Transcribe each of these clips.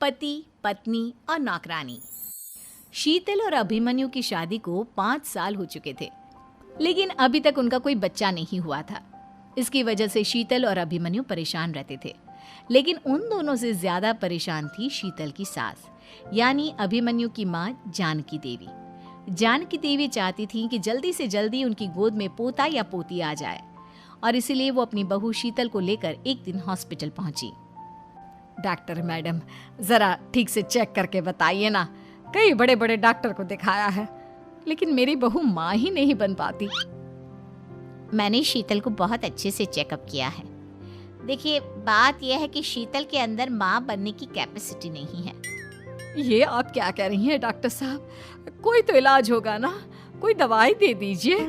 पति, पत्नी और नौकरानी। शीतल और अभिमन्यु की शादी को 5 साल हो चुके थे, लेकिन अभी तक उनका कोई बच्चा नहीं हुआ था। इसकी वजह से शीतल और अभिमन्यु परेशान रहते थे, लेकिन उन दोनों से ज्यादा परेशान थी शीतल की सास, यानी अभिमन्यु की माँ जानकी देवी। जानकी देवी चाहती थी कि जल्दी से जल्दी उनकी गोद में पोता या पोती आ जाए, और इसीलिए वो अपनी बहू शीतल को लेकर एक दिन हॉस्पिटल पहुंची। डॉक्टर मैडम, जरा ठीक से चेक करके बताइए ना। कई बड़े बड़े डॉक्टर को दिखाया है, लेकिन मेरी बहू माँ ही नहीं बन पाती। मैंने शीतल को बहुत अच्छे से चेकअप किया है। देखिए, बात यह है कि शीतल के अंदर माँ बनने की कैपेसिटी नहीं है। ये आप क्या कह रही हैं डॉक्टर साहब? कोई तो इलाज होगा ना, कोई दवाई दे दीजिए।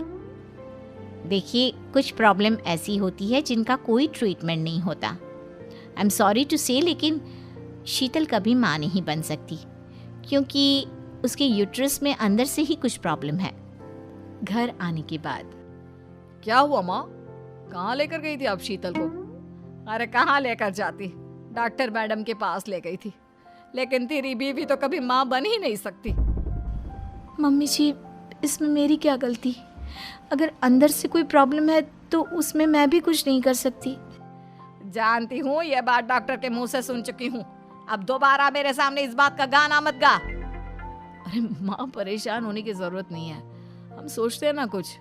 देखिए, कुछ प्रॉब्लम ऐसी होती है जिनका कोई ट्रीटमेंट नहीं होता। आई एम सॉरी टू से, लेकिन शीतल कभी माँ नहीं बन सकती, क्योंकि उसके यूट्रस में अंदर से ही कुछ प्रॉब्लम है। घर आने के बाद क्या हुआ माँ? कहाँ लेकर गई थी आप शीतल को? अरे कहाँ लेकर जाती, डॉक्टर मैडम के पास ले गई थी, लेकिन तेरी बीवी तो कभी माँ बन ही नहीं सकती। मम्मी जी, इसमें मेरी क्या गलती? अगर अंदर से कोई प्रॉब्लम है तो उसमें मैं भी कुछ नहीं कर सकती। जानती हूँ, ये बात डॉक्टर के मुंह से सुन चुकी हूँ। अब दोबारा मेरे सामने इस बात का गाना मत गा। अरे माँ, परेशान होने की जरूरत नहीं है, हम सोचते हैं ना कुछ।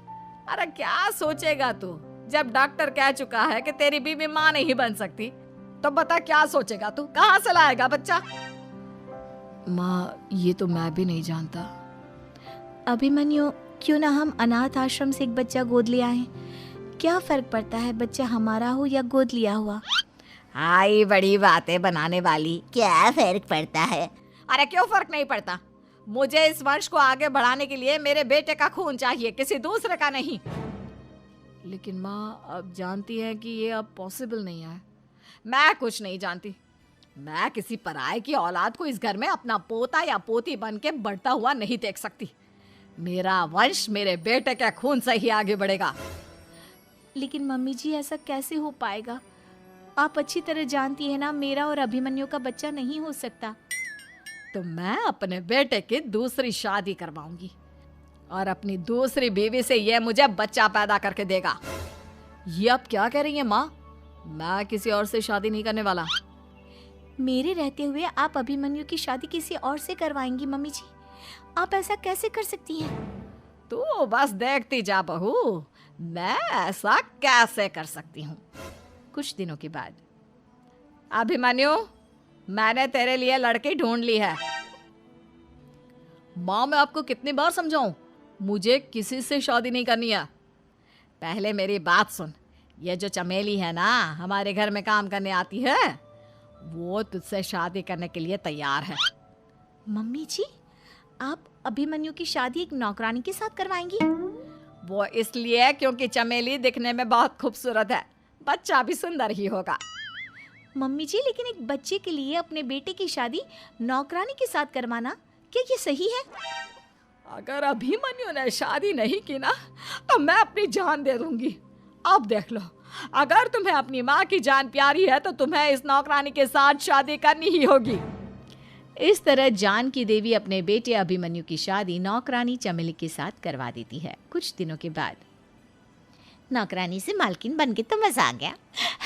अरे क्या सोचेगा तू? जब डॉक्टर कह चुका है कि तेरी बीवी माँ नहीं बन सकती, तो बता क्या सोचेगा तू? कहाँ से लाएगा बच्चा? माँ, ये तो मैं भी नहीं जानता। अभिमन्यु, क्यों ना हम अनाथ आश्रम से एक बच्चा गोद ले आए? क्या फर्क पड़ता है बच्चा हमारा हो या गोद लिया हुआ? आई बड़ी बातें बनाने वाली। क्या फर्क पड़ता है? अरे क्यों फर्क नहीं पड़ता? मुझे इस वंश को आगे बढ़ाने के लिए मेरे बेटे का खून चाहिए, किसी दूसरे का नहीं। लेकिन माँ, आप जानती हैं कि ये अब पॉसिबल नहीं है। मैं कुछ नहीं जानती। मैं किसी पराये की औलाद को इस घर में अपना पोता या पोती बन के बढ़ता हुआ नहीं देख सकती। मेरा वंश मेरे बेटे के खून से ही आगे बढ़ेगा। लेकिन मम्मी जी, ऐसा कैसे हो पाएगा? आप अच्छी तरह जानती है ना, मेरा और अभिमन्यु का बच्चा नहीं हो सकता। तो मैं अपने बेटे की दूसरी शादी करवाऊंगी, और अपनी दूसरी बीवी से ये मुझे बच्चा पैदा करके देगा। ये आप क्या कह रही हैं माँ? मैं किसी और से शादी नहीं करने वाला। मेरे रहते हुए आप अभिमन्यु की शादी किसी और से करवाएंगी? मम्मी जी, आप ऐसा कैसे कर सकती हैं? तू बस देखती जा बहू, मैं ऐसा कैसे कर सकती हूँ। कुछ दिनों के बाद, अभिमन्यु, मैंने तेरे लिए लड़की ढूंढ ली है। माँ, मैं आपको कितनी बार समझाऊं, मुझे किसी से शादी नहीं करनी है। पहले मेरी बात सुन। ये जो चमेली है ना, हमारे घर में काम करने आती है, वो तुझसे शादी करने के लिए तैयार है। मम्मी जी, आप अभिमन्यु की शादी एक नौकरानी के साथ करवाएंगी? वो इसलिए क्योंकि चमेली दिखने में बहुत खूबसूरत है, बच्चा भी सुंदर ही होगा। मम्मी जी, लेकिन एक बच्चे के लिए अपने बेटे की शादी नौकरानी के साथ करवाना, क्या ये सही है? अगर अभिमन्यु ने शादी नहीं की ना, तो मैं अपनी जान दे दूंगी। अब देख लो, अगर तुम्हें अपनी माँ की जान प्यारी है तो तुम्हें इस नौकरानी के साथ शादी करनी ही होगी। इस तरह जानकी देवी अपने बेटे अभिमन्यु की शादी नौकरानी चमेली के साथ करवा देती है। कुछ दिनों के बाद, नौकरानी से मालकिन बन के तो मजा आ गया।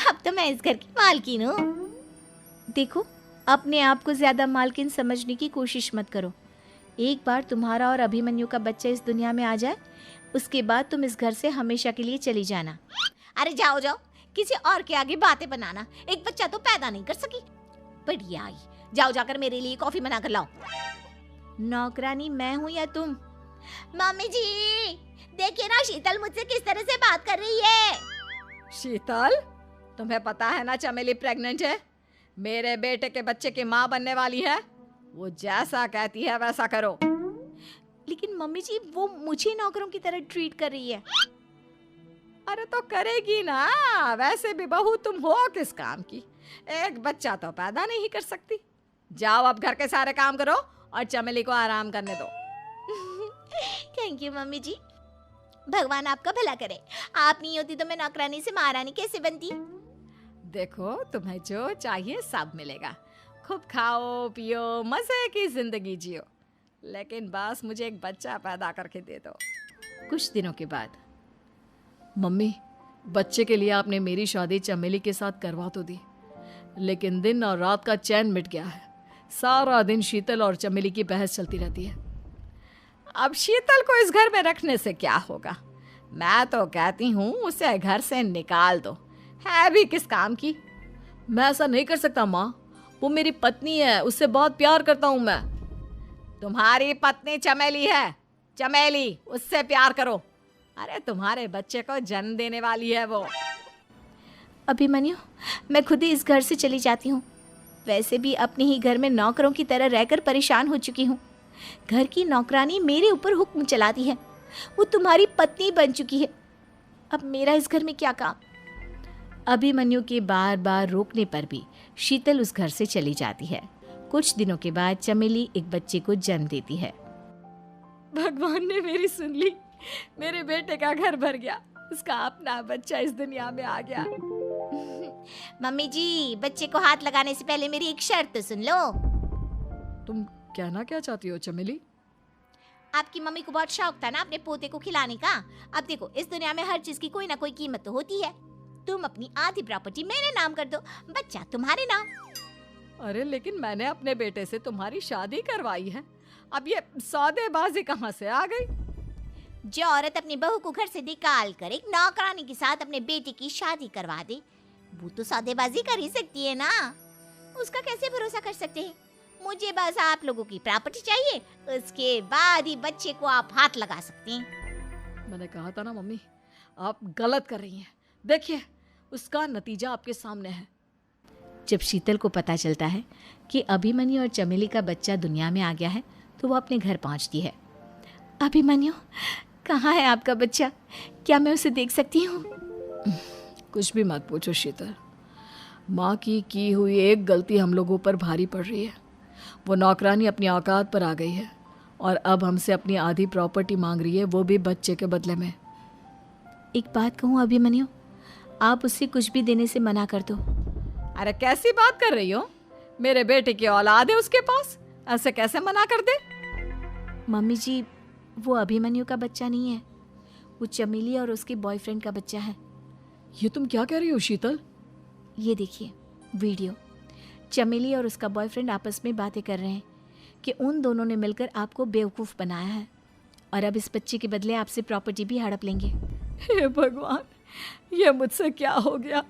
अब तो मैं इस घर की मालकिन हूँ। देखो, अपने आप को ज्यादा मालकिन समझने की कोशिश मत करो। एक बार तुम्हारा और अभिमन्यु का बच्चा इस दुनिया में आ जाए, उसके बाद तुम इस घर से हमेशा के लिए चली जाना। अरे जाओ जाओ, किसी और के आगे बातें बनाना। एक बच्चा तो पैदा नहीं कर सकी, बढ़िया आई। जाओ जाकर मेरे लिए कॉफी बना कर लाओ। नौकरानी मैं हूँ या तुम? मम्मी जी, देखिए ना शीतल मुझसे किस तरह से बात कर रही है। शीतल, तुम्हें पता है ना चमेली प्रेग्नेंट है, मेरे बेटे के बच्चे की माँ बनने वाली है। वो जैसा कहती है वैसा करो। लेकिन मम्मी जी, वो मुझे नौकरों की तरह ट्रीट कर रही है। अरे तो करेगी ना, वैसे भी बहू तुम हो किस काम की? एक बच्चा तो पैदा नहीं कर सकती। जाओ अब घर के सारे काम करो और चमेली को आराम करने दो। थैंक यू मम्मी जी, भगवान आपका भला करे। आप नहीं होती तो मैं नौकरानी से महारानी कैसे बनती। देखो, तुम्हें जो चाहिए सब मिलेगा। खूब खाओ पियो, मजे की जिंदगी जियो, लेकिन बस मुझे एक बच्चा पैदा करके दे दो। कुछ दिनों के बाद, मम्मी, बच्चे के लिए आपने मेरी शादी चमेली के साथ करवा तो दी, लेकिन दिन और रात का चैन मिट गया है। सारा दिन शीतल और चमेली की बहस चलती रहती है। अब शीतल को इस घर में रखने से क्या होगा? मैं तो कहती हूँ उसे घर से निकाल दो, है भी किस काम की। मैं ऐसा नहीं कर सकता माँ, वो मेरी पत्नी है, उससे बहुत प्यार करता हूँ मैं। तुम्हारी पत्नी चमेली है, चमेली, उससे प्यार करो। अरे तुम्हारे बच्चे को जन्म देने वाली है वो। अभिमन्यु, मैं खुद ही इस घर से चली जाती हूँ। वैसे भी अपने ही घर में नौकरों की तरह रहकर परेशान हो चुकी हूँ। घर की नौकरानी मेरे ऊपर हुक्म चलाती है, वो तुम्हारी पत्नी बन चुकी है। अब मेरा इस घर में क्या काम? अभिमन्यु के बार बार रोकने पर भी शीतल उस घर से चली जाती है। कुछ दिनों के बाद चमेली एक बच्चे को जन्म देती है। भगवान ने मेरी सुन ली, मेरे बेटे का घर भर गया, उसका अपना बच्चा इस दुनिया में आ गया। मम्मी जी, बच्चे को हाथ लगाने से पहले मेरी एक शर्त तो सुन लो। तुम कहना क्या चाहती हो चमेली? आपकी मम्मी को बहुत शौक था ना अपने पोते को खिलाने का। अब देखो, इस दुनिया में हर चीज की कोई ना कोई कीमत तो होती है। तुम अपनी आधी प्रॉपर्टी मेरे नाम कर दो, बच्चा तुम्हारे नाम। अरे लेकिन मैंने अपने बेटे से तुम्हारी शादी करवाई है, अब ये सौदेबाजी कहाँ से आ गई? जो औरत अपनी बहू को घर से निकाल कर एक नौकरानी के साथ अपने बेटे की शादी करवा दे, वो तो सौदेबाजी कर ही सकती है ना। उसका कैसे भरोसा कर सकते हैं? मुझे बस आप लोगों की प्रॉपर्टी चाहिए, उसके बाद ही बच्चे को आप हाथ लगा सकते हैं। मैंने कहा था ना मम्मी, आप गलत कर रही हैं। देखिए, उसका नतीजा आपके सामने है। जब शीतल को पता चलता है कि अभिमन्यु और चमेली का बच्चा दुनिया में आ गया है, तो वो अपने घर पहुंचती है। अभिमन्यु, कहाँ है आपका बच्चा? क्या मैं उसे देख सकती हूँ? कुछ भी मत पूछो शीतल, माँ की हुई एक गलती हम लोगों पर भारी पड़ रही है। वो नौकरानी अपनी औकात पर आ गई है और अब हमसे अपनी आधी प्रॉपर्टी मांग रही है, वो भी बच्चे के बदले में। एक बात कहूँ अभिमन्यु, आप उससे कुछ भी देने से मना कर दो। अरे कैसी बात कर रही हो? मेरे बेटे की औलाद है उसके पास, ऐसे कैसे मना कर दे? मम्मी जी, वो अभिमन्यु का बच्चा नहीं है, वो चमेली और उसके बॉयफ्रेंड का बच्चा है। ये तुम क्या कह रही हो शीतल? ये देखिए वीडियो, चमेली और उसका बॉयफ्रेंड आपस में बातें कर रहे हैं कि उन दोनों ने मिलकर आपको बेवकूफ़ बनाया है और अब इस बच्चे के बदले आपसे प्रॉपर्टी भी हड़प लेंगे। हे भगवान, ये मुझसे क्या हो गया?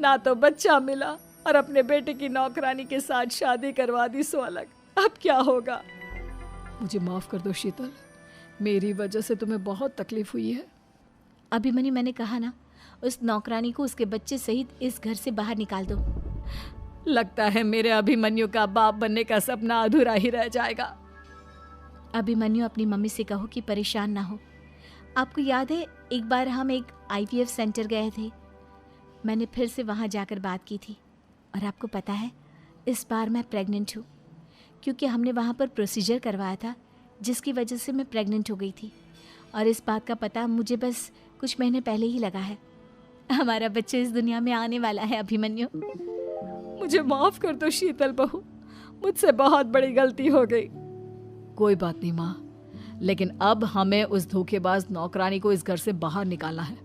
ना तो बच्चा मिला और अपने बेटे की नौकरानी के साथ शादी करवा दी सो अलग। अब क्या होगा? मुझे माफ़ कर दो शीतल, मेरी वजह से तुम्हें बहुत तकलीफ हुई है। अभिमन्यु, मैंने कहा ना, उस नौकरानी को उसके बच्चे सहित इस घर से बाहर निकाल दो। लगता है मेरे अभिमन्यु का बाप बनने का सपना अधूरा ही रह जाएगा। अभिमन्यु, अपनी मम्मी से कहो कि परेशान ना हो। आपको याद है, एक बार हम एक IVF सेंटर गए थे, मैंने फिर से वहाँ जाकर बात की थी और आपको पता है, इस बार मैं प्रेग्नेंट हूँ, क्योंकि हमने वहाँ पर प्रोसीजर करवाया था जिसकी वजह से मैं प्रेग्नेंट हो गई थी और इस बात का पता मुझे बस कुछ महीने पहले ही लगा है। हमारा बच्चा इस दुनिया में आने वाला है अभिमन्यु। मुझे माफ कर दो शीतल बहू, मुझसे बहुत बड़ी गलती हो गई। कोई बात नहीं माँ, लेकिन अब हमें उस धोखेबाज नौकरानी को इस घर से बाहर निकालना है।